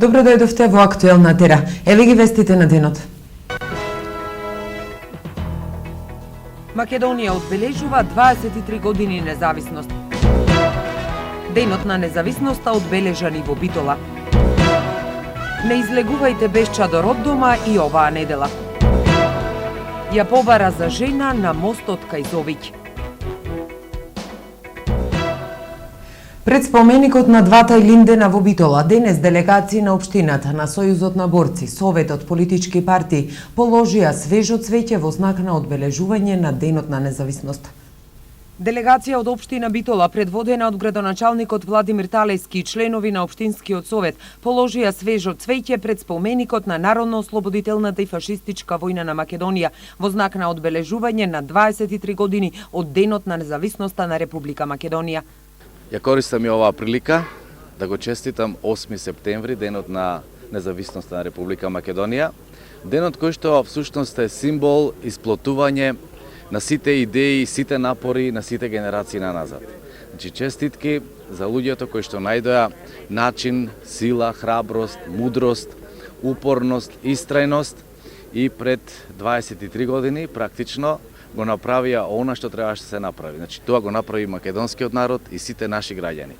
Добро дојдовте во Актуелна тера. Еве ги вестите на денот. Македонија одбележува 23 години независност. Денот на независноста одбележан и во Битола. Не излегувајте без чадор од дома и оваа недела. Ја побара за жена на мостот кај Зовиќ. Пред споменикот на двата Илиндена во Битола, денес делегации на општината, на Сојузот на борци, Советот, политички партии положија свежо цвеќе во знак на одбележување на Денот на независност. Делегација од општина Битола, предводена од градоначалникот Владимир Талески и членови на општинскиот совет, положија свежо цвеќе пред споменикот на народно-ослободителната и фашистичка војна на Македонија во знак на одбележување на 23 години од Денот на независноста на Република Македонија. Ја користам и оваа прилика да го честитам 8 септември, Денот на независноста на Република Македонија. Денот кој што всушност е символ исплотување на сите идеи, сите напори на сите генерации на назад. Значи честитки за луѓето кои што најдоа начин, сила, храброст, мудрост, упорност, истрајност и пред 23 години практично го направија она што требаше да се направи. Значи тоа го направи македонскиот народ и сите наши граѓани.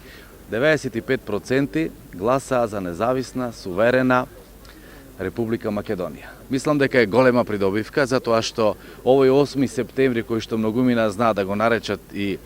95% гласаа за независна, суверена Република Македонија. Мислам дека е голема придобивка, затоа што овој 8 септември, кој што многумина знаат да го наречат и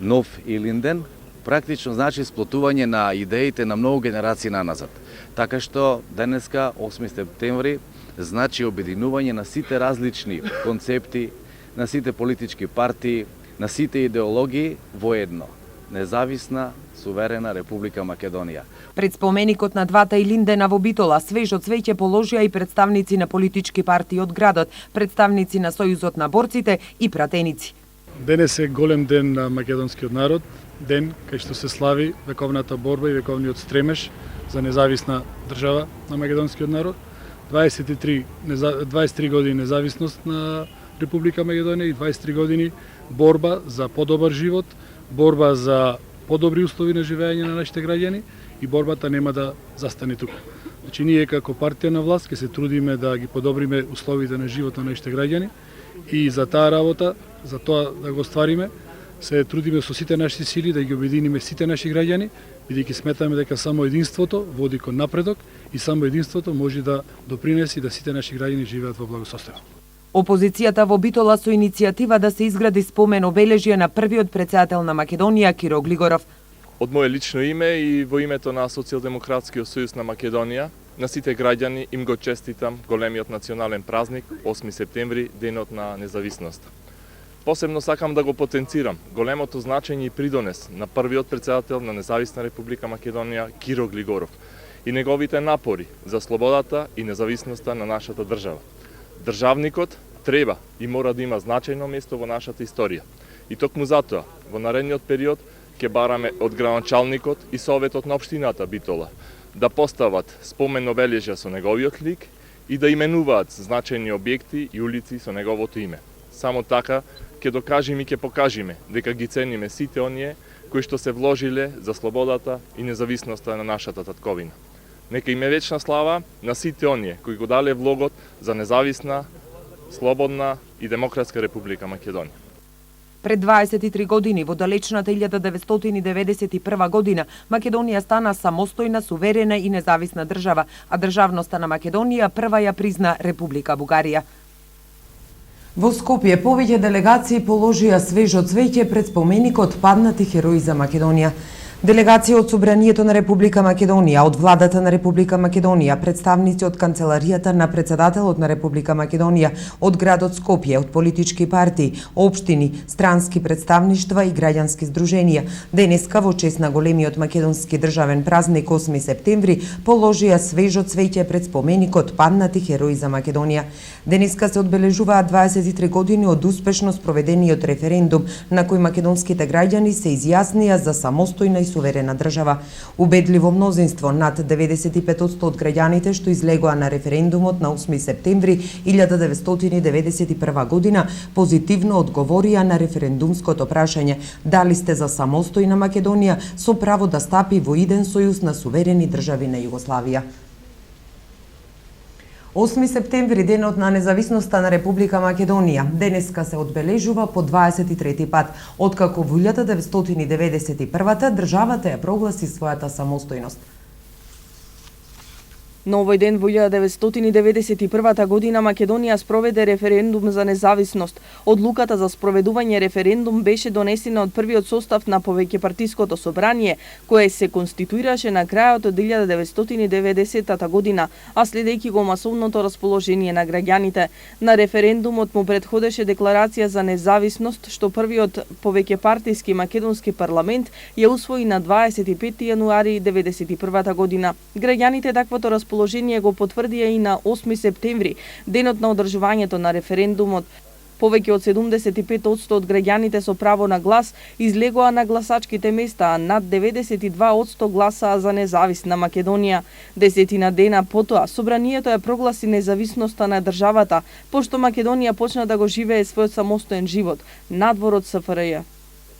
нов Илинден, практично значи сплотување на идеите на многу генерации наназад. Така што денеска, 8 септември, значи обединување на сите различни концепти, на сите политички партии, на сите идеологии во едно. Независна, суверена Република Македонија. Пред споменикот на двата Илиндена во Битола, свежо цвеќе положија и представници на политички партии од градот, представници на Сојузот на борците и пратеници. Денес е голем ден на македонскиот народ, ден кај што се слави вековната борба и вековниот стремеж за независна држава на македонскиот народ. 23 години независност на Република Македонија и 23 години борба за подобар живот, борба за подобри услови на живење на нашите граѓани и борбата нема да застане туку. Значи ние како партија на власт ќе се трудиме да ги подобриме условите на живот на нашите граѓани и за таа работа, за тоа да го оствариме, се трудиме со сите наши сили да ги обединиме сите наши граѓани, бидејќи сметаме дека само единството води кон напредок и само единството може да допринеси да сите наши граѓани живеат во благосостојство. Опозицијата во Битола со иницијатива да се изгради спомен обележје на првиот претседател на Македонија Киро Глигоров. Од моје лично име и во името на Социјалдемократскиот сојуз на Македонија, на сите граѓани им го честитам големиот национален празник 8 септември, Денот на независност. Посебно сакам да го потенцирам големото значење и придонес на првиот претседател на Независна Република Македонија Киро Глигоров и неговите напори за слободата и независноста на нашата држава. Државникот треба и мора да има значајно место во нашата историја. И токму затоа, во наредниот период, ќе бараме од градоначалникот и Советот на општината Битола да постават спомен обележја со неговиот лик и да именуваат значајни објекти и улици со неговото име. Само така ќе докажеме и ќе покажеме дека ги цениме сите оние кои што се вложиле за слободата и независноста на нашата татковина. Нека им е вечна слава на сите оние кои го дале влогот за независна, слободна и демократска Република Македонија. Пред 23 години, во далечната 1991 година, Македонија стана самостојна, суверена и независна држава, а државноста на Македонија прва ја призна Република Бугарија. Во Скопје повеќе делегации положија свежо цвеќе пред споменикот паднати херои за Македонија. Делегација од Собранието на Република Македонија, од Владата на Република Македонија, представници од Канцеларијата на председателот на Република Македонија, од градот Скопје, од политички партии, општини, странски представништва и граѓански здруженија, денеска во чест на големиот македонски државен празник 8 септември положија свежо цвеќе пред споменикот паднати херои за Македонија. Денеска се одбележуваат 23 години од успешно спроведениот референдум на кој македонските граѓани се изјаснија за самостојна и суверена држава. Убедливо мнозинство, над 95% од граѓаните што излегоа на референдумот на 8 септември 1991 година, позитивно одговорија на референдумското прашање дали сте за самостојна Македонија со право да стапи во иден сојуз на суверени држави на Југославија. 8 септември, денот на независноста на Република Македонија. Денеска се одбележува по 23 пат, откако во 1991 државата ја прогласи својата самостојност. На овој ден во 1991 година Македонија спроведе референдум за независност. Одлуката за спроведување референдум беше донесена од првиот состав на повеќепартиското собрание, кое се конституираше на крајот од 1990 година, а следејќи го масовното расположение на граѓаните. На референдумот му претходеше декларација за независност, што првиот повеќепартиски македонски парламент ја усвои на 25 јануари 1991 година. Граѓаните таквото расположение го потврдија и на 8 септември, денот на одржувањето на референдумот. Повеќе од 75% од граѓаните со право на глас излегоа на гласачките места, а над 92% гласаа за независна Македонија. 10 дена потоа, собранието ја прогласи независноста на државата, пошто Македонија почна да го живее својот самостоен живот, надвор од СФРЈ.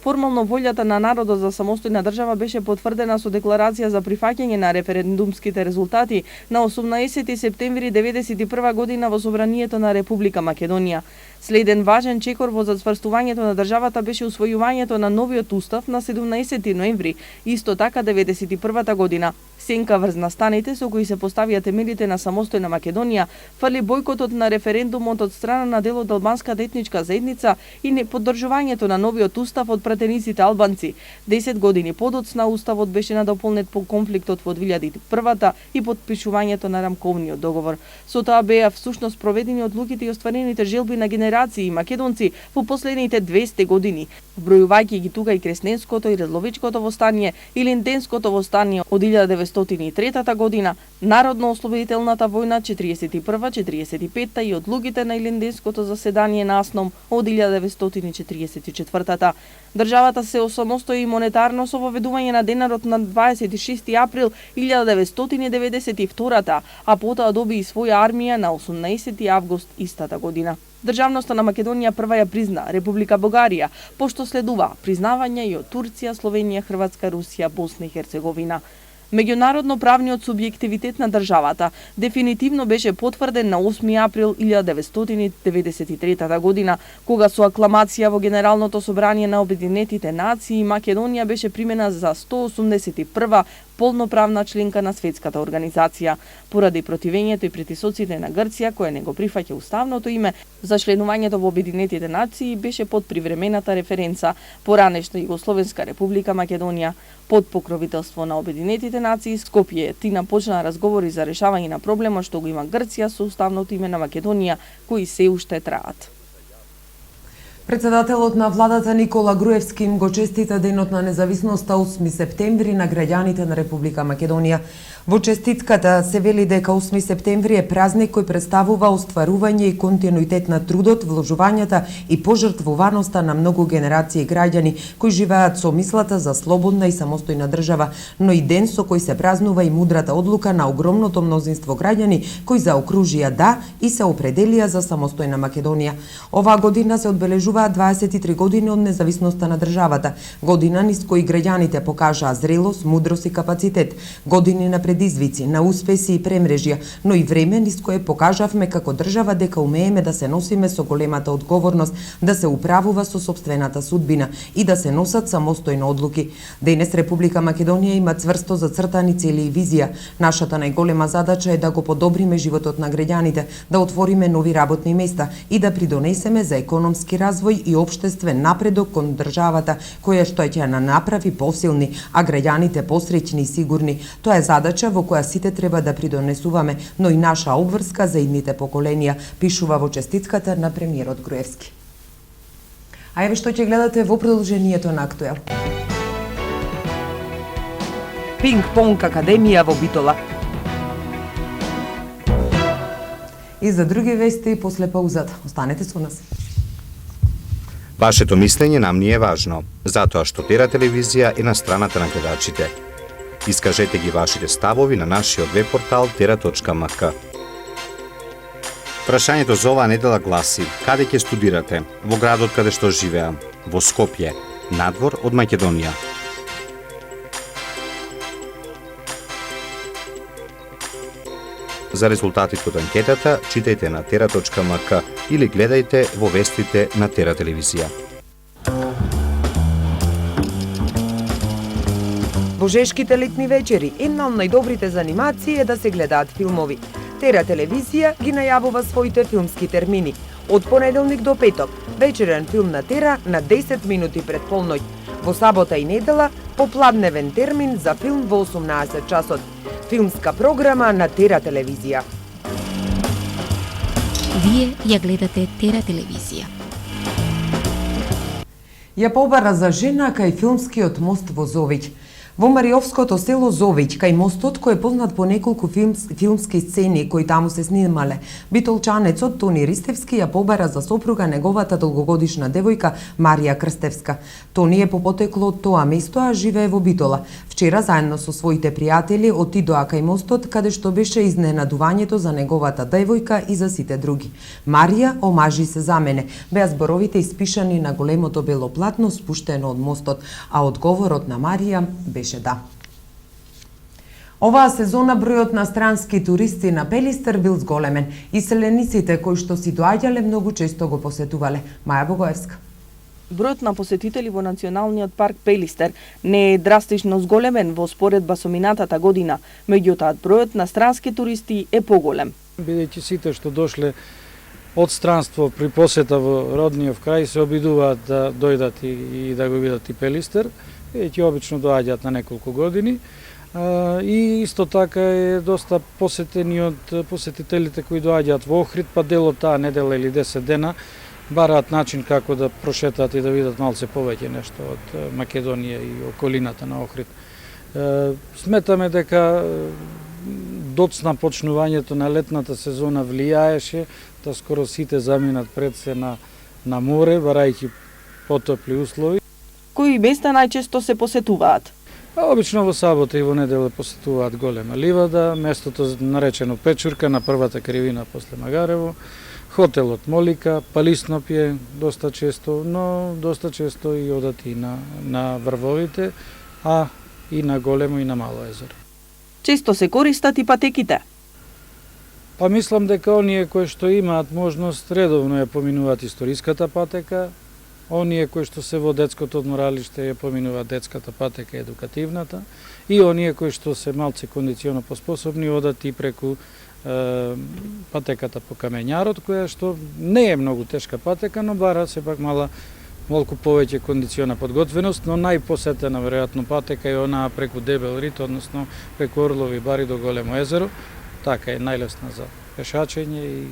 Формално волјата на народот за самостојна држава беше потврдена со декларација за прифаќање на референдумските резултати на 18 септември 1991 година во собранието на Република Македонија. Следен важен чекор во зацврстувањето на државата беше усвојувањето на новиот устав на 17 ноември, исто така 1991 година. Сенка врз настаните со кои се поставија темелите на самостојна Македонија, фали бојкотот на референдумот од страна на дел од албанската етничка заедница и неподдржувањето на новиот устав од пратениците албанци. 10 години подоцна уставот беше надополнет по конфликтот во 2001 и подпишувањето на рамковниот договор. Со тоа беа всушност проведени одлуките и остварените желби на генерации македонци во последните 200 години, вбројувајќи ги тука и Кресненското и Редловичкото востание и Линденското востание од 1903 година, Народно-ослободителната војна 41-45 и одлугите на Линденското заседание на АСНОМ од 1944. Државата се осамостои монетарно со воведување на денарот на 26 април 1992, а потоа доби и своја армија на 18 август истата година. Државноста на Македонија прва ја призна Република Бугарија, пошто следува признавање и од Турција, Словенија, Хрватска, Русија, Босна и Херцеговина. Меѓународно правниот субјективитет на државата дефинитивно беше потврден на 8 април 1993 година, кога со акламација во Генералното собрание на Обединетите нации Македонија беше примена за 181 полноправна членка на Светската организација. Поради противењето и притисоците на Грција, која не го прифаќа уставното име за членувањето во Обединетите нации, беше под привремената референца поранешна Југословенска република Македонија. Под покровителство на Обединетите нации, Скопје Тина почна разговори за решавање на проблемот што го има Грција со уставното име на Македонија, кои се уште траат. Председателот на владата Никола Груевски им го честита денот на независноста 8 септември на граѓаните на Република Македонија. Во честитката се вели дека 8 септември е празник кој представува остварување и континуитет на трудот, вложувањата и пожртвуваноста на многу генерации граѓани кои живеат со мислата за слободна и самостојна држава, но и ден со кој се празнува и мудрата одлука на огромното мнозинство граѓани кои заокружија да и се определија за самостојна Македонија. Оваа година се одбележуваат 23 години од независноста на државата, година низ кои граѓаните покажаа зрелост, мудрост и капацитет, години на предизвици, на успеси и премрежја, но и време низ кое покажавме како држава дека умееме да се носиме со големата одговорност, да се управува со сопствената судбина и да се носат самостојно одлуки. Денес Република Македонија има цврсто зацртани цели и визија. Нашата најголема задача е да го подобриме животот на граѓаните, да отвориме нови работни места и да придонесеме за економски развој и општествен напредок кон државата, која што ќе на направи посилни, а граѓаните посреќни и сигурни. Тоа е задача во која сите треба да придонесуваме, но и наша обврска за идните поколенија, пишува во честитката на премиерот Груевски. А еве што ќе гледате во продолжението на Актуел. Пинг-понг академија во Битола. И за други вести после паузата. Останете со нас. Вашето мислење нам ни е важно, затоа што Тера телевизија е на страната на гледачите. Искажете ги вашите ставови на нашиот веб-портал tera.mk. Прашањето за оваа недела гласи: каде ќе студирате? Во градот каде што живеам, во Скопје, надвор од Македонија. За резултатите од анкетата читајте на tera.mk или гледајте во вестите на Тера телевизија. Божешките летни вечери, една од најдобрите занимации е да се гледаат филмови. Тера телевизија ги најавува своите филмски термини. Од понеделник до петок, вечерен филм на Тера на 10 минути пред полноќ. Во сабота и недела, попладневен термин за филм во 18 часот. Филмска програма на Тера телевизија. Вие ја гледате Тера телевизија. Ја побара за жена кај филмскиот мост во Зовиќ. Во Мариовското село Зовиќ, кај мостот кој е познат по неколку филмски сцени кои таму се снимале, битолчанецот Тони Ристевски ја побара за сопруга неговата долгогодишна девојка Марија Крстевска. Тони е по потекло од тоа место, а живее во Битола. Вчера заедно со своите пријатели отидоа кај мостот, каде што беше изненадувањето за неговата девојка и за сите други. Марија, омажи се за мене, беа зборовите испишани на големото бело платно спуштено од мостот, а одговорот на Марија беше да. Оваа сезона бројот на странски туристи на Пелистер бил зголемен и селениците кои што си доаѓале многу често го посетувале. Маја Богоевска. Бројот на посетители во Националниот парк Пелистер не е драстично зголемен во споредба со минатата година, меѓутоа бројот на странски туристи е поголем. Бидејќи сите што дошле од странство при посета во родниот крај се обидуваат да дојдат и да го видат и Пелистер, ќе обично доаѓаат на неколку години. И исто така е доста посетени од посетителите кои доаѓаат во Охрид, па дел од таа недела или 10 дена бараат начин како да прошетаат и да видат малце повеќе нешто од Македонија и околината на Охрид. Сметаме дека доцна почнувањето на летната сезона влијаеше да скоро сите заминат пред се на море, барајќи потопли услови. Кои места најчесто се посетуваат? Обично во сабота и во недела посетуваат Голема ливада, местото наречено Печурка на првата кривина после Магарево, хотелот Молика, Палиснопје доста често, но доста често и одат и на врвовите, а и на Големо и на Мало езеро. Често се користат и патеките. Па мислам дека оние кои што имаат можност редовно ја поминуваат историската патека, оние кои што се во детското одморалиште ја поминуваат детската патека, едукативната, и оние кои што се малце кондиционно поспособни одат и преку патеката по Камењарот, која што не е многу тешка патека, но бара сепак малку повеќе кондициона подготвеност, но најпосетена веројатно патека е онаа преку Дебел Рит, односно преку Орлови бари до Големо езеро. Така е најлесна за пешачење и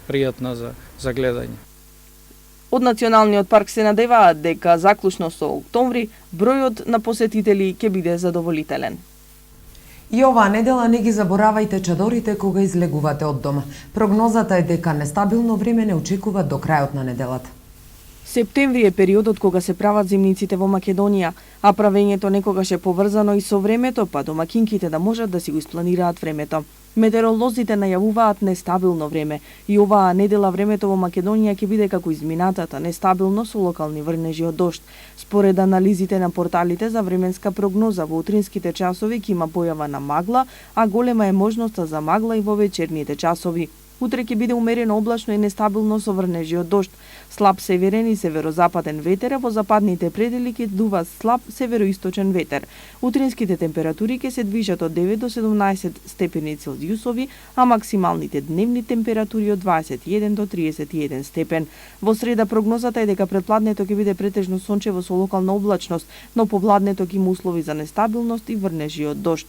пријатна за гледање. Од Националниот парк се надеваат дека заклучно со октомври бројот на посетители ќе биде задоволителен. И оваа недела не ги заборавајте чадорите кога излегувате од дома. Прогнозата е дека нестабилно време не очекува до крајот на неделата. Септември е периодот кога се прават зимниците во Македонија, а правењето некогаш е поврзано и со времето, па домакинките да можат да си го испланираат времето. Метеоролозите најавуваат нестабилно време и оваа недела времето во Македонија ќе биде како изминатата, нестабилно со локални врнежи од дожд. Според анализите на порталите за временска прогноза, во утринските часови ќе има појава на магла, а голема е можноста за магла и во вечерните часови. Утре ќе биде умерено облачно и нестабилно со врнежи од дожд. Слаб северен и северозападен ветер, а во западните предели ќе дува слаб североисточен ветер. Утринските температури ќе се движат од 9 до 17 степени Целзиусови, а максималните дневни температури од 21 до 31 степен. Во среда прогнозата е дека предпладнето ќе биде претежно сончево со локална облачност, но попладнето ќе има услови за нестабилност и врнежи од дожд.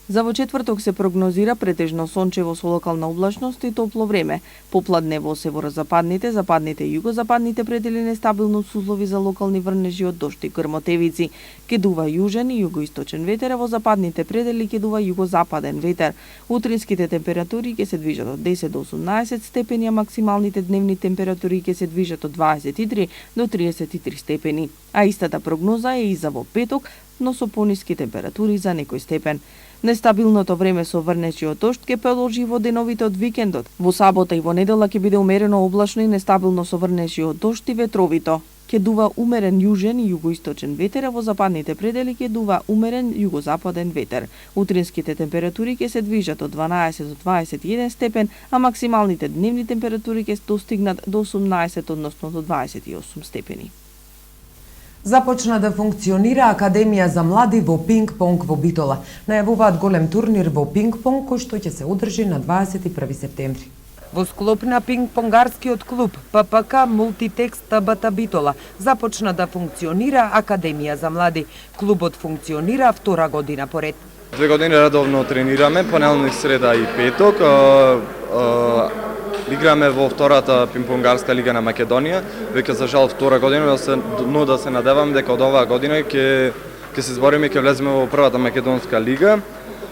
За во четврток се прогнозира претежно сончево со локална облачност и топло време. Попладне во северозападните, западните и југозападните предели нестабилно со услови за локални врнежи од дожд и грмотевици. Ке дува јужен и југоисточен ветер, а во западните предели ке дува југозападен ветер. Утринските температури ќе се движат од 10 до 18 степени, а максималните дневни температури ќе се движат од 23 до 33 степени. А истата прогноза е и за во петок, но со пониски температури за некој степен. Нестабилното време со врнежи од дожд ќе продолжи во деновите од викендот. Во сабота и во недела ќе биде умерено облачно и нестабилно со врнежи од дожд и ветровито. ќе дува умерен јужен и југоисточен ветер, а во западните предели ќе дува умерен југозападен ветер. Утринските температури ќе се движат од 12 до 21 степен, а максималните дневни температури ќе достигнат до 18, односно до 28 степени. Започна да функционира Академија за млади во пинг-понг во Битола. Најавуваат голем турнир во пинг-понг кој што ќе се одржи на 21 септември. Во склоп на пинг-понгарскиот клуб ППК Мултитекст ТБТ Битола започна да функционира Академија за млади. Клубот функционира втора година поред. 2 години редовно тренираме, понеделник, среда и петок. Играме во втората пинг-понгарска лига на Македонија, веќе за жал втора година, но да се надевам дека од оваа година ќе се збориме и ќе влеземе во првата македонска лига.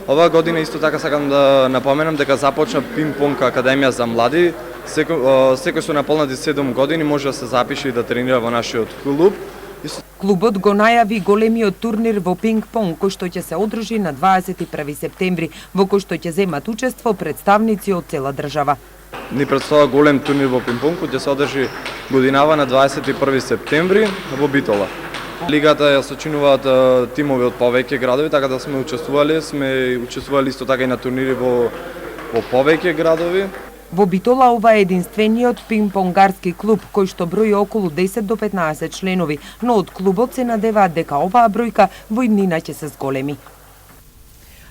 Оваа година исто така сакам да напоменам дека започна пинг-понг академија за млади. Секој со наполнати 7 години може да се запише и да тренира во нашиот клуб. Клубот го најави големиот турнир во пинг-понг кој што ќе се одржи на 21 септември, во кој што ќе земат учество представници од цела држава. Ни предстоја голем турнир во пинг-понг кој ќе се одржи годинава на 21 септември во Битола. Лигата ја сочинуваат тимови од повеќе градови, така да сме учествували исто така и на турнири во повеќе градови. Во Битола ова е единствениот пинг-понгарски клуб кој што брои околу 10 до 15 членови, но од клубот се надеваат дека оваа бројка во иднина ќе се зголеми.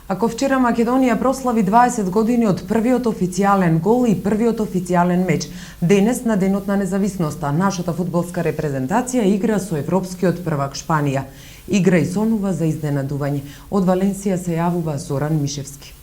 Ако вчера Македонија прослави 20 години од првиот официјален гол и првиот официјален меч, денес на Денот на независноста нашата фудбалска репрезентација игра со европскиот првак Шпанија. Игра и сонува за изненадување. Од Валенсија се јавува Зоран Мишевски.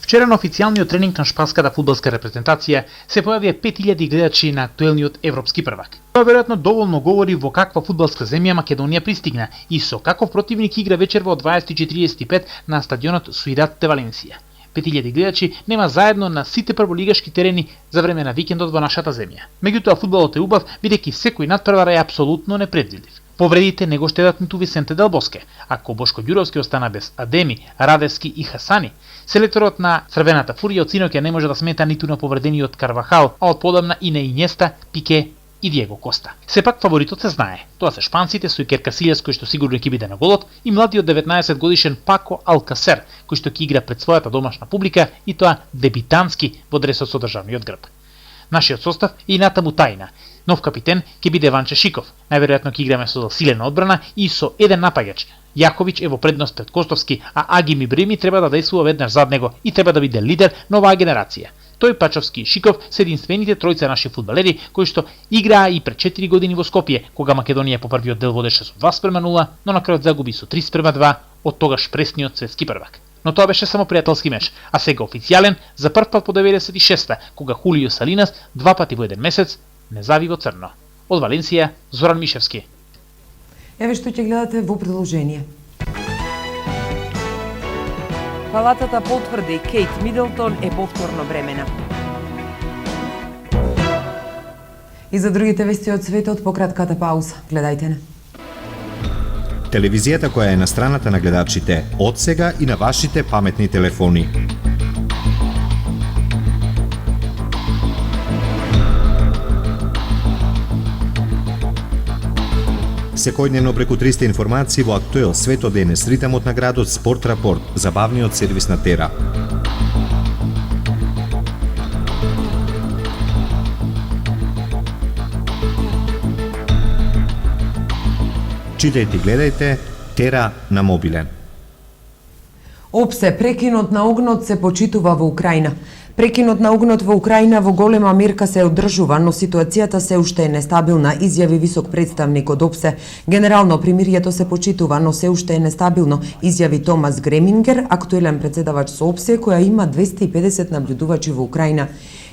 Вчера на официјалниот тренинг на шпанската фудбалска репрезентација се појавија 5000 гледачи на актуелниот европски првак. Тоа веројатно доволно говори во каква фудбалска земја Македонија пристигна и со каков противник игра вечер во 20:45 на стадионот Суидад де Валенсија. 5000 гледачи нема заедно на сите прволигашки терени за време на викендот во нашата земја. Меѓутоа фудбалот е убав бидејќи секој надпревар е апсолутно непредвидлив. Повредите не го штедат ниту Висенте Дел Боске, ако Бошко Ѓуровски остана без Адеми, Радевски и Хасани. Селекторот на Црвената фурија од синоќа не може да смета ниту на повредениот Карвахал, а од подамна и на Инјеста, Пике и Диего Коста. Сепак фаворитот се знае. Тоа се шпанците со Икер Касилјас кој што сигурно ќе биде на голот и младиот 19 годишен Пако Алкасер кој што ќе игра пред својата домашна публика и тоа дебитански во дресот со државниот грб. Нашиот состав е и натаму тајна. Нов капитен ќе биде Ванче Шиков. Најверојатно ќе играме со засилена одбрана и со еден напаѓач. Јаковиќ е во предност пред Костовски, а Агим Ибрими треба да действува веднаш зад него и треба да биде лидер на оваа генерација. Тој, Пачовски и Шиков се единствените тројца наши фудбалери кои што играа и пред 4 години во Скопје, кога Македонија по првиот дел водеше со 2:0, но на крајот загуби со 3:2 од тогаш пресниот светски првак. Но тоа беше само пријателски меч, а сега официјален за прв пат по 96-та, кога Хулио Салинас 2 пати во еден месец не зави во црно. Од Валенсија, Зоран Мишевски. Еве што ќе гледате во продолжение. Палатата потврди Кейт Мидлтон е повторно бремена. И за другите вести од светот по кратката пауза. Гледајте не. Телевизијата која е на страната на гледачите, од сега и на вашите паметни телефони. Секојдневно преку 300 информации во Актуел Свето денес, ритамот на градот, Спорт Рапорт, забавниот сервис на Тера. Читајте и гледајте Тера на мобилен. Опсе, прекинот на огнот се почитува во Украина. Прекинот на огнот во Украина во голема мерка се одржува, но ситуацијата се уште е нестабилна, изјави висок представник од ОПСЕ. Генерално примирието се почитува, но се уште е нестабилно, изјави Томас Гремингер, актуелен председавач со ОПСЕ, која има 250 наблюдувачи во Украина.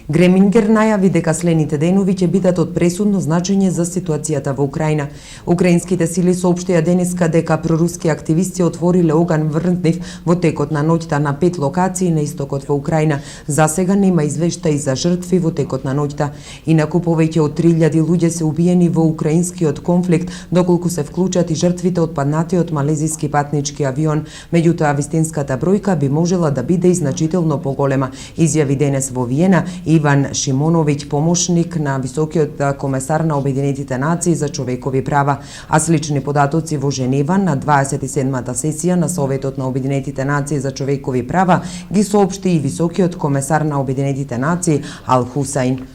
Гремингер најави дека следните денови ќе бидат од пресудно значење за ситуацијата во Украина. Украинските сили соопштија денеска дека проруски активисти отвориле оган врз нив во текот на ноќта на 5 локации на истокот во Украина. За сега нема извештаи за жртви во текот на ноќта. Инаку повеќе од 3000 луѓе се убиени во украинскиот конфликт, доколку се вклучат и жртвите од паднатиот малезиски патнички авион. Меѓутоа вистинската бројка би можела да биде и значително поголема, изјави денес во Виена и Иван Шимоновиќ, помошник на високиот комесар на Обединетите нации за човекови права, а слични податоци во Женева на 27-та сесија на Советот на Обединетите нации за човекови права ги соопшти и високиот комесар на Обединетите нации Ал Хусаин.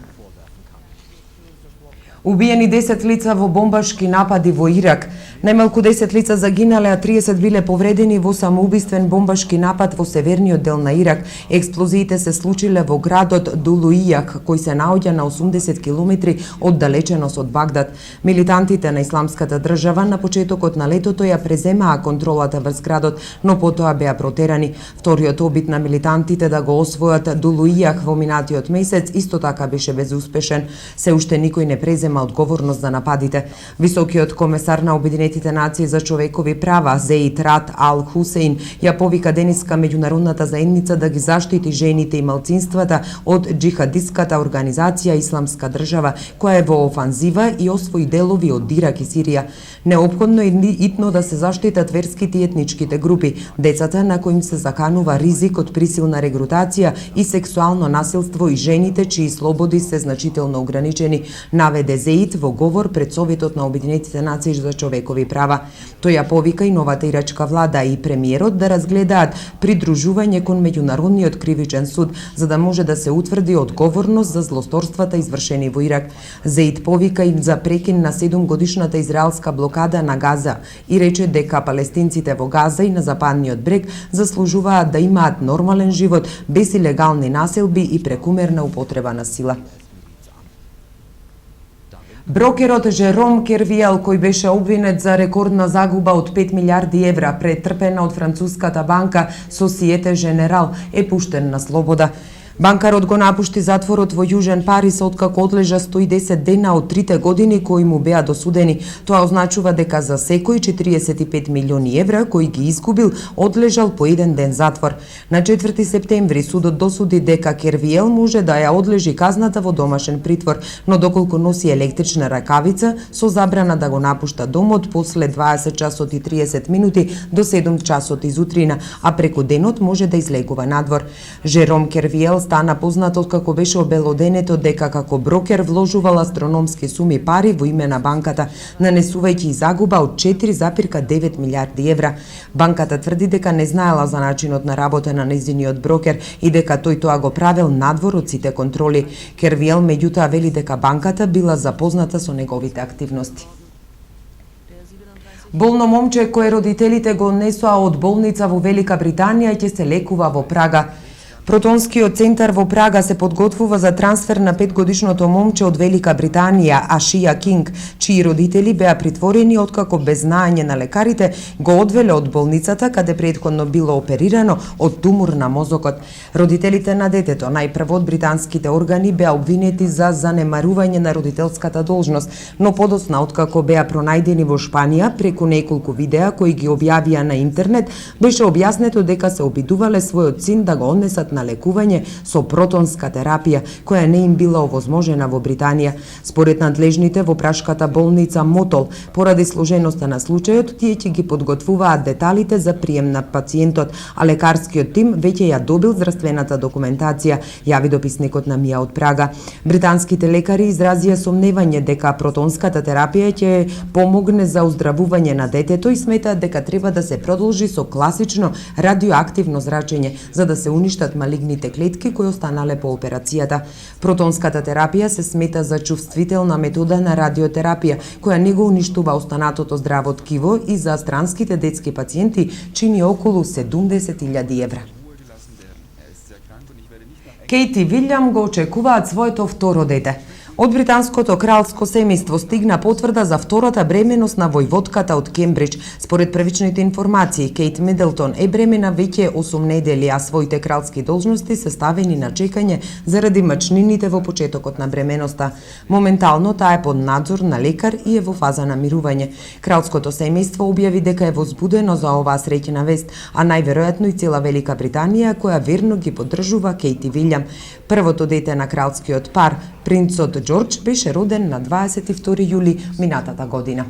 Убиени 10 лица во бомбашки напади во Ирак. Најмалку 10 лица загинале, а 30 биле повредени во самоубиствен бомбашки напад во северниот дел на Ирак. Експлозиите се случиле во градот Дулуијак, кој се наоѓа на 80 километри од далеченост од Багдад. Милитантите на Исламската држава на почетокот на летото ја преземаа контролата врз градот, но потоа беа протерани. Вториот обид на милитантите да го освојат Дулуијак во минатиот месец исто така беше безуспешен. Се уште никој не презема одговорност за нападите. Високиот комесар на Обединетите нации за човекови права Зеид Рад Ал Хусейн ја повика денеска меѓународната заедница да ги заштити жените и малцинствата од џихадистката организација Исламска држава, која е во офанзива и освои делови од Ирак и Сирија. Неопходно е итно да се заштитат верските и етничките групи, децата на кои им се заканува ризик од присилна регрутација и сексуално насилство и жените чии слободи се значително ограничени, наведе Зеид во говор пред Советот на Обединетите нации за човекови права. Тој ја повика и новата ирачка влада и премиерот да разгледаат придружување кон меѓународниот кривичен суд, за да може да се утврди одговорност за злосторствата извршени во Ирак. Зеид повика и за прекин на 7-годишната израелска блокада на Газа и рече дека палестинците во Газа и на западниот брег заслужуваат да имаат нормален живот без илегални населби и прекумерна употреба на сила. Брокерот Жером Кервиел, кој беше обвинет за рекордна загуба од 5 милиарди евра претрпена од француската банка Societe Generale, е пуштен на слобода. Банкарот го напушти затворот во Јужен Парис откако одлежа 110 дена од 3 години кои му беа досудени. Тоа означува дека за секој 45 милиони евра кои ги изгубил одлежал по 1 ден затвор. На 4 септември судот досуди дека Кервиел може да ја одлежи казната во домашен притвор, но доколку носи електрична ракавица со забрана да го напушта домот после 20 часот и 30 минути до 7 часот изутрина, а преку денот може да излегува надвор. Жером Кервиел стана познат откако беше обелоденето дека како брокер вложувал астрономски суми пари во име на банката, нанесувајќи загуба од 4,9 милиарди евра. Банката тврди дека не знаела за начинот на работа на нејзиниот брокер и дека тој тоа го правел надвор од сите контроли. Кервиел меѓутоа вели дека банката била запозната со неговите активности. Болно момче кое родителите го однесоа од болница во Велика Британија ќе се лекува во Прага. Протонскиот центар во Прага се подготвува за трансфер на 5-годишното момче од Велика Британија, Ашија Кинг, чии родители беа притворени откако без знаење на лекарите го одвеле од болницата каде претходно било оперирано од тумор на мозокот. Родителите на детето, најпрво од британските органи, беа обвинети за занемарување на родителската должност, но подоцна откако беа пронајдени во Шпанија преку неколку видеа кои ги објавија на интернет, беше објаснето дека се обидувале својот син да го однесат на лекување со протонска терапија, која не им била овозможена во Британија. Според надлежните во прашката болница Мотол, поради сложеноста на случајот, тие ќе ги подготвуваат деталите за прием на пациентот, а лекарскиот тим веќе ја добил здравствената документација, јави дописникот на МИА од Прага. Британските лекари изразија сомневање дека протонската терапија ќе помогне за оздравување на детето и сметаат дека треба да се продолжи со класично радиоактивно зрачење, за да се уништат малигните клетки кои останале по операцијата. Протонската терапија се смета за чувствителна метода на радиотерапија, која не го уништува останатото здраво ткиво и за странските детски пациенти чини околу 70.000 евра. Кейт и Вилјам го очекуваат своето второ дете. Од британското кралско семејство стигна потврда за втората бременост на војводката од Кембридж. Според првичните информации, Кейт Мидлтон е бремена веќе 8 недели, а своите кралски должности се ставени на чекање заради мачнините во почетокот на бременоста. Моментално таа е под надзор на лекар и е во фаза на мирување. Кралското семејство објави дека е возбудено за оваа среќна вест, а најверојатно и цела Велика Британија која верно ги поддржува Кейт и Вилјам. Првото дете на кралскиот пар, принцот Џорџ, беше роден на 22 јули минатата година.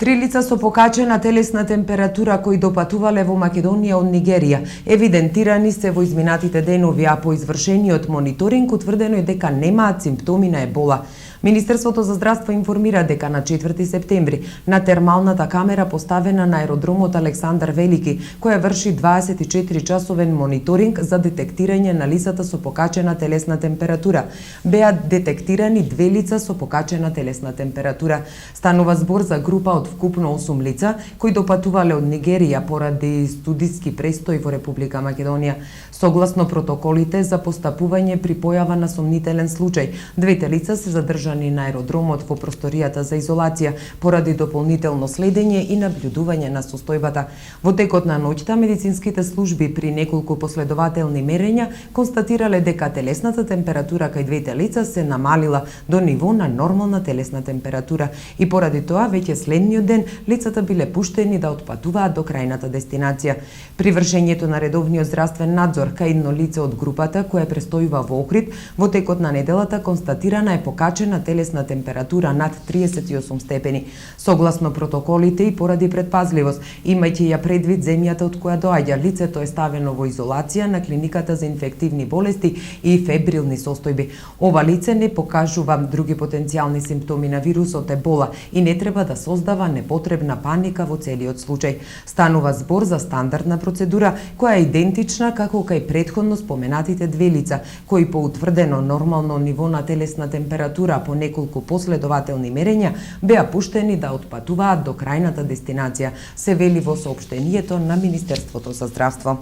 3 лица со покачена телесна температура кои допатувале во Македонија од Нигерија евидентирани се во изминатите денови, а по извршениот мониторинг утврдено е дека немаат симптоми на ебола. Министерството за здравство информира дека на 4 септември на термалната камера поставена на аеродромот Александар Велики, која врши 24-часовен мониторинг за детектирање на лицата со покачена телесна температура, беа детектирани 2 лица со покачена телесна температура. Станува збор за група од вкупно 8 лица кои допатувале од Нигерија поради студиски престој во Република Македонија. Согласно протоколите за постапување при појава на сомнителен случај, 2 лица се задржани на аеродромот во просторијата за изолација поради дополнително следење и наблюдување на состојбата. Во текот на ноќта медицинските служби при неколку последователни мерења констатирале дека телесната температура кај 2 лица се намалила до ниво на нормална телесна температура и поради тоа веќе следниот ден лицата биле пуштени да отпатуваат до крајната дестинација. При вршењето на редовниот здравствен надзор кај едно лице од групата која престојува во Охрид, во текот на неделата констатирана е покачена телесна температура над 38 степени. Согласно протоколите и поради предпазливост, имајќи ја предвид земјата од која доаѓа, лицето е ставено во изолација на клиниката за инфективни болести и фебрилни состојби. Ова лице не покажува други потенцијални симптоми на вирусот ебола и не треба да создава непотребна паника во целиот случај. Станува збор за стандардна процедура која е идентична како кај претходно споменатите 2 лица, кои по утврдено нормално ниво на телесна температура по неколку последователни мерења беа пуштени да отпатуваат до крајната дестинација, се вели во соопштението на Министерството за здравство.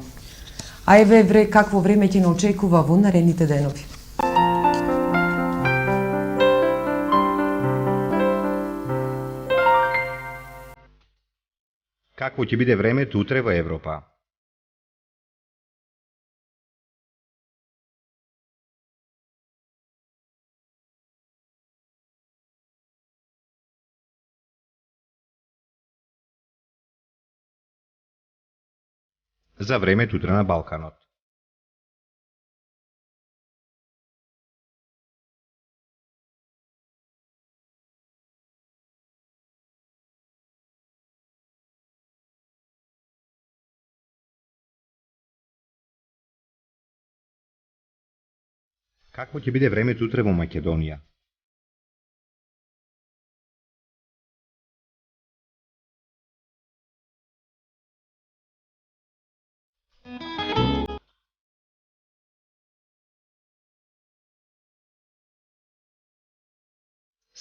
А еве какво време ќе не очекува во наредните денови. Какво ќе биде времето утре во Европа? За времето утре на Балканот. Какво ќе биде времето утре во Македонија?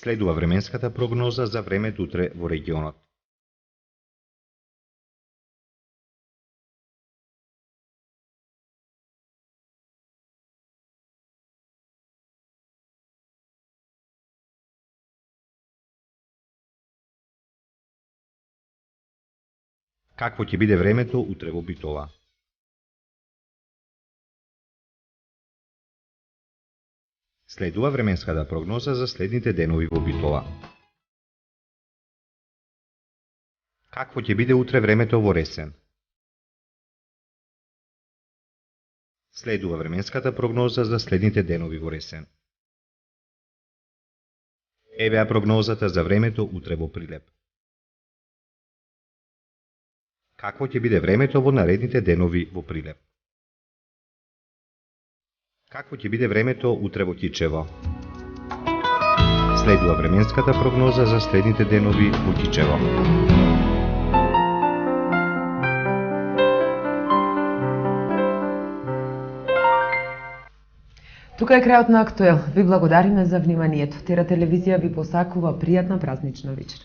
Следува временската прогноза за времето утре во регионот. Какво ќе биде времето утре во Битола? Следува временската прогноза за следните денови во Битола. Какво ќе биде утре времето во Ресен? Следува временската прогноза за следните денови во Ресен. Евеа прогнозата за времето утре во Прилеп. Какво ќе биде времето во наредните денови во Прилеп? Какво ќе биде времето утре во Кичево? Следува временската прогноза за следните денови во Кичево. Тука е крајот на Актуел. Ви благодариме за вниманието. Тера телевизија ви посакува пријатна празнична вечер.